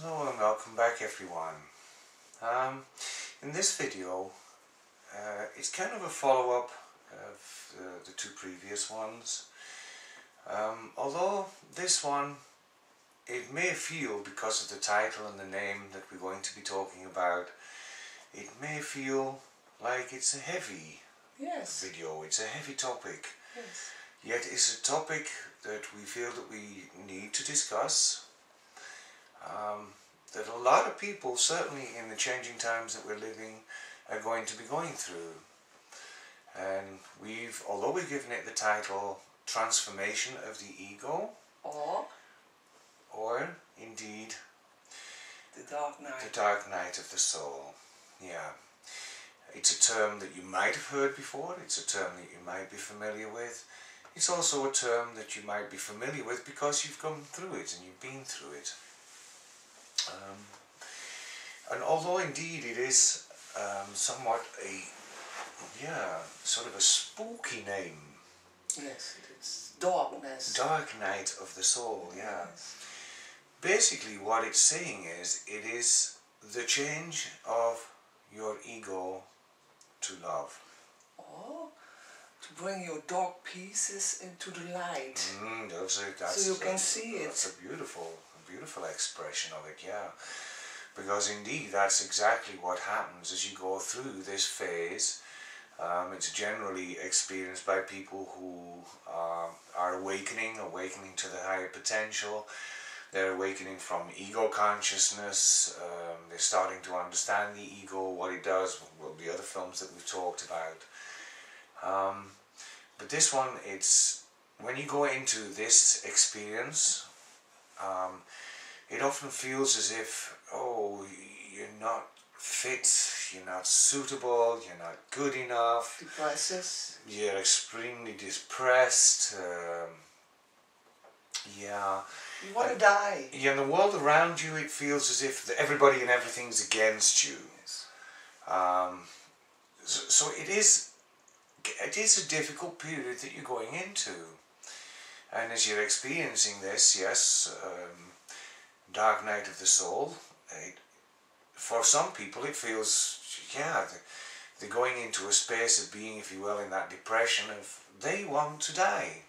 Hello and welcome back everyone. In this video, it's kind of a follow-up of the two previous ones. Although this one, it may feel, because of the title and the name that we're going to be talking about, it may feel like it's a heavy video, it's a heavy topic. Yes. Yet it's a topic that we feel that we need to discuss. That a lot of people, certainly in the changing times that we're living, are going to be going through. And although we've given it the title Transformation of the Ego, or indeed The Dark Night. The Dark Night of the Soul. Yeah. It's a term that you might have heard before, it's a term that you might be familiar with. It's also a term that you might be familiar with because you've gone through it and you've been through it. And although indeed it is somewhat sort of a spooky name. Yes, it's darkness. Dark Night of the Soul, yeah. Yes. Basically what it's saying is, it is the change of your ego to love. Or to bring your dark pieces into the light. So you can see it. That's a beautiful expression of it, yeah. Because indeed that's exactly what happens as you go through this phase. It's generally experienced by people who are awakening to the higher potential. They're awakening from ego consciousness. They're starting to understand the ego, what it does, well, the other films that we've talked about. But this one, it's when you go into this experience, it often feels as if, oh, you're not fit, you're not suitable, you're not good enough. Depresses. You're extremely depressed. Yeah. You want to die. Yeah, in the world around you, it feels as if everybody and everything's against you. Yes. So it is a difficult period that you're going into. And as you're experiencing this, yes, Dark Night of the Soul, for some people it feels, yeah, they're going into a space of being, if you will, in that depression of they want to die.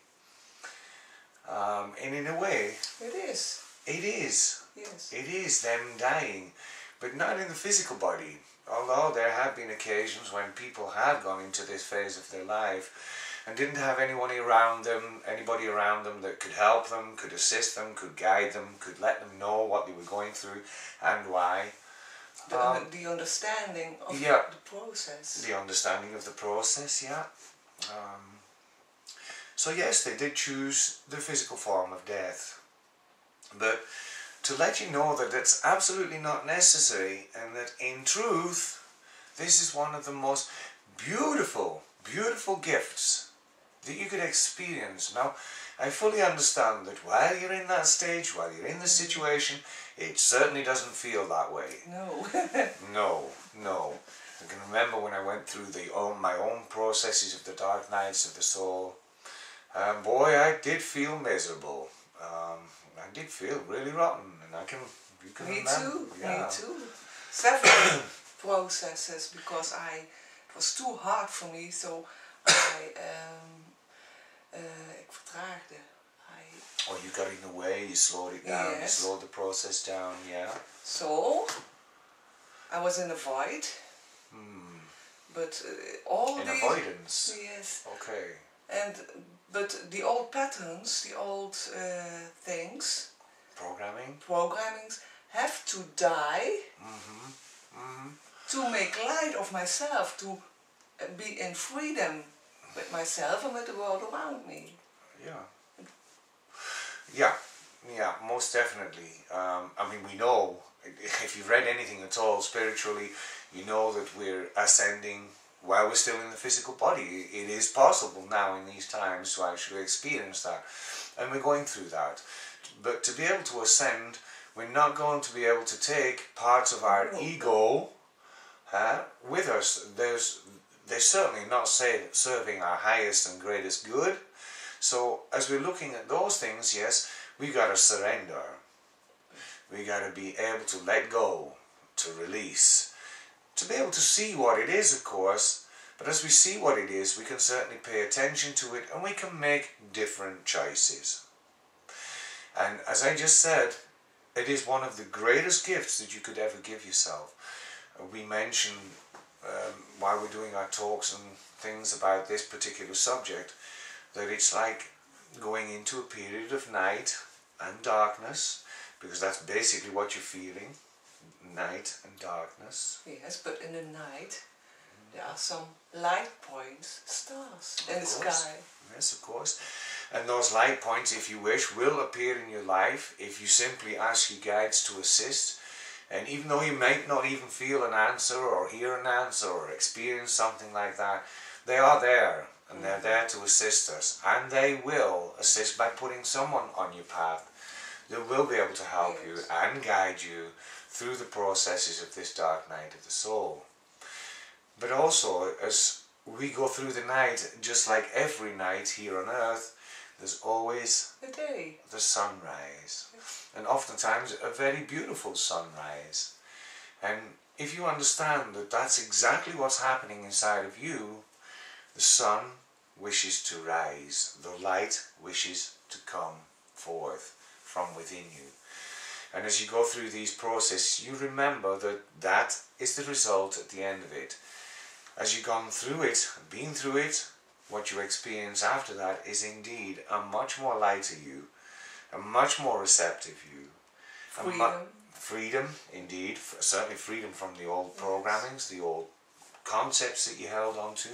And in a way, It is. it is. Yes. It is them dying, but not in the physical body. Although there have been occasions when people have gone into this phase of their life and didn't have anybody around them that could help them, could assist them, could guide them, could let them know what they were going through and why. The understanding of yeah, the process. The understanding of the process, yeah. So yes, they did choose the physical form of death. But to let you know that it's absolutely not necessary, and that in truth, this is one of the most beautiful, beautiful gifts that you could experience. Now, I fully understand that while you're in that stage, while you're in the situation, it certainly doesn't feel that way. No. No. I can remember when I went through my own processes of the dark nights of the soul. Boy, I did feel miserable. I did feel really rotten, and you can Me remember. too. Yeah. Me too. Several processes, because it was too hard for me, so ik vertraagde. Oh, you got in the way, you slowed it down, Yes. you slowed the process down, yeah. So I was in a void. But all in these... avoidance? Yes. Okay. But the old patterns, the old things... Programmings have to die to make light of myself, to be in freedom with myself and with the world around me. Yeah, most definitely. I mean, we know, if you've read anything at all spiritually, you know that we're ascending while we're still in the physical body. It is possible now in these times to actually experience that. And we're going through that. But to be able to ascend, we're not going to be able to take parts of our ego with us. They're certainly not serving our highest and greatest good. So as we're looking at those things, yes, we've got to surrender. We got to be able to let go, to release, to be able to see what it is, of course. But as we see what it is, we can certainly pay attention to it, and we can make different choices. And as I just said, it is one of the greatest gifts that you could ever give yourself. We mentioned while we're doing our talks and things about this particular subject, that it's like going into a period of night and darkness, because that's basically what you're feeling, night and darkness. Yes, but in the night there are some light points, stars in the sky. Yes, of course. And those light points, if you wish, will appear in your life if you simply ask your guides to assist. And even though you might not even feel an answer or hear an answer or experience something like that, they are there, and they're there to assist us. And they will assist by putting someone on your path that will be able to help you and guide you through the processes of this dark night of the soul. But also, as we go through the night, just like every night here on earth, there's always the day, the sunrise, and oftentimes a very beautiful sunrise. And if you understand that that's exactly what's happening inside of you, the sun wishes to rise, the light wishes to come forth from within you. And as you go through these processes, you remember that that is the result at the end of it. As you've gone through it, been through it, what you experience after that is indeed a much more lighter you, a much more receptive you. Freedom. Freedom, indeed. Certainly freedom from the old programmings, the old concepts that you held onto,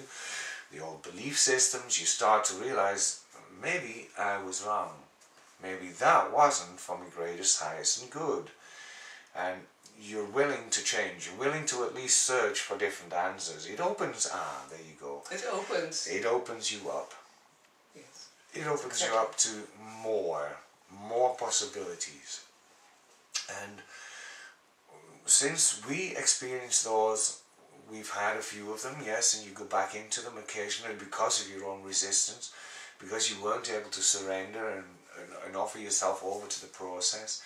the old belief systems. You start to realize, maybe I was wrong. Maybe that wasn't for my greatest, highest and good. And you're willing to change. You're willing to at least search for different answers. It opens, there you go. It opens. It opens you up. Yes. It opens you up to more possibilities. And since we experienced those, we've had a few of them, yes, and you go back into them occasionally because of your own resistance, because you weren't able to surrender and offer yourself over to the process.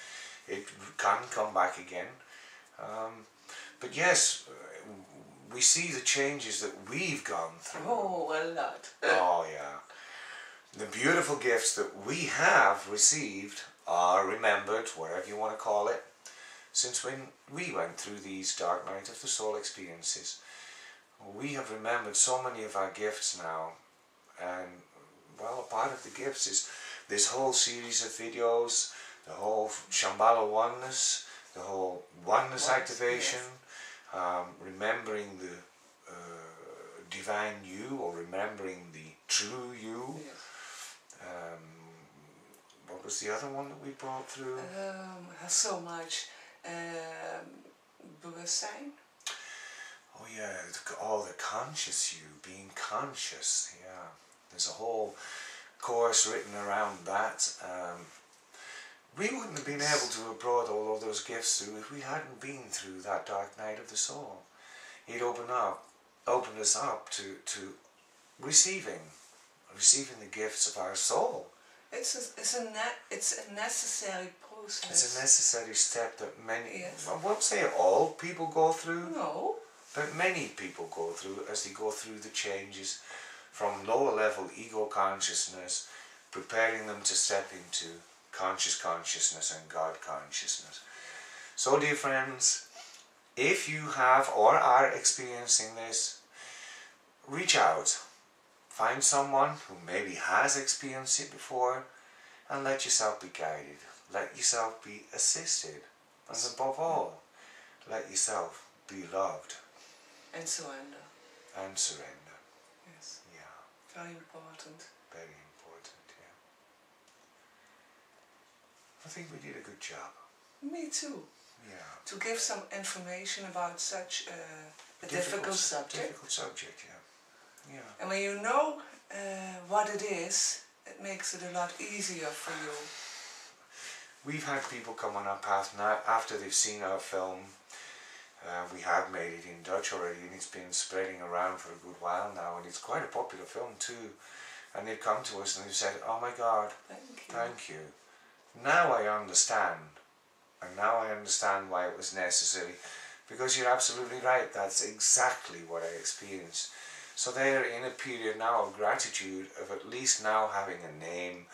It can come back again. But yes, we see the changes that we've gone through. Oh, a lot. Oh yeah. The beautiful gifts that we have received are remembered, whatever you want to call it, since when we went through these dark night of the soul experiences. We have remembered so many of our gifts now, and well, a part of the gifts is this whole series of videos, the whole Shambhala oneness, the whole oneness activation, remembering the divine you, or remembering the true you. Yes. What was the other one that we brought through? So much. Bewustzijn. Oh yeah, all the conscious you, being conscious, yeah. There's a whole course written around that. We wouldn't have been able to have brought all of those gifts through if we hadn't been through that dark night of the soul. It opened us up to receiving the gifts of our soul. It's a necessary process. It's a necessary step that many, yes. I won't say all people go through, no, but many people go through as they go through the changes from lower level ego consciousness, preparing them to step into conscious consciousness and God consciousness. So dear friends, if you have or are experiencing this, reach out. Find someone who maybe has experienced it before, and let yourself be guided. Let yourself be assisted. And above all, let yourself be loved. And surrender. And surrender. Yes. Yeah. Very important. Very important, yeah. I think we did a good job. Me too. Yeah. To give some information about such a difficult subject. Difficult subject, yeah. Yeah. And when you know what it is, it makes it a lot easier for you. We've had people come on our path now after they've seen our film. We have made it in Dutch already, and it's been spreading around for a good while now, and it's quite a popular film too. And they've come to us and they've said, "Oh my God, Thank you. thank you. Now I understand And now I understand why it was necessary, because you're absolutely right, that's exactly what I experienced. So they're in a period now of gratitude, of at least now having a name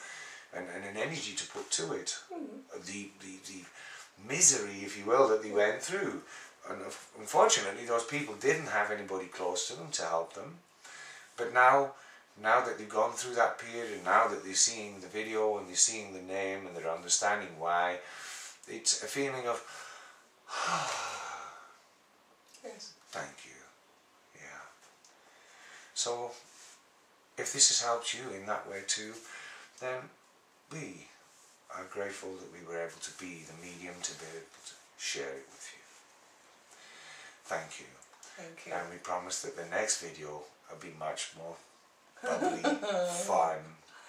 and an energy to put to it. The misery, if you will, that they went through. And unfortunately those people didn't have anybody close to them to help them. But now that they've gone through that period, and now that they're seeing the video and they're seeing the name and they're understanding why, it's a feeling of, Yes. thank you. Yeah. So, if this has helped you in that way too, then we are grateful that we were able to be the medium to be able to share it with you. Thank you. Thank you. And we promise that the next video will be much more bubbly, fun,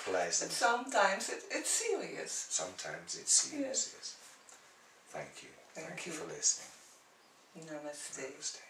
pleasant. But sometimes it's serious. Sometimes it's serious, yes. Thank you. Thank you for listening. Namaste. Namaste.